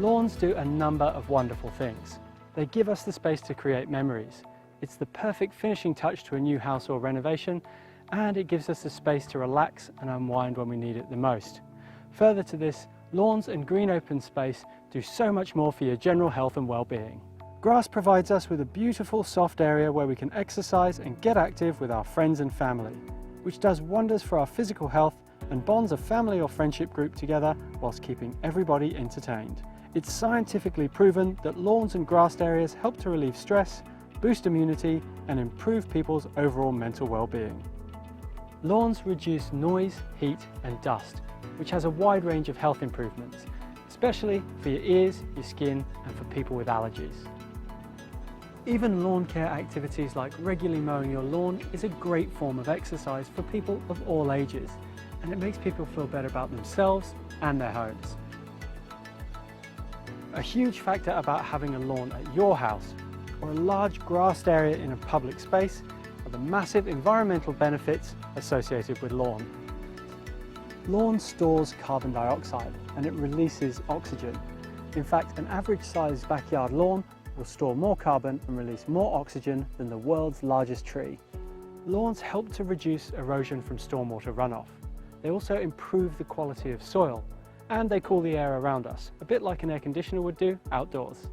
Lawns do a number of wonderful things. They give us the space to create memories. It's the perfect finishing touch to a new house or renovation, and it gives us the space to relax and unwind when we need it the most. Further to this, lawns and green open space do so much more for your general health and well-being. Grass provides us with a beautiful soft area where we can exercise and get active with our friends and family, which does wonders for our physical health and bonds a family or friendship group together whilst keeping everybody entertained. It's scientifically proven that lawns and grassed areas help to relieve stress, boost immunity and improve people's overall mental well-being. Lawns reduce noise, heat and dust, which has a wide range of health improvements, especially for your ears, your skin and for people with allergies. Even lawn care activities like regularly mowing your lawn is a great form of exercise for people of all ages, and it makes people feel better about themselves and their homes. A huge factor about having a lawn at your house or a large grassed area in a public space are the massive environmental benefits associated with lawn. Lawn stores carbon dioxide and it releases oxygen. In fact, an average-sized backyard lawn will store more carbon and release more oxygen than the world's largest tree. Lawns help to reduce erosion from stormwater runoff. They also improve the quality of soil, and they cool the air around us, a bit like an air conditioner would do outdoors.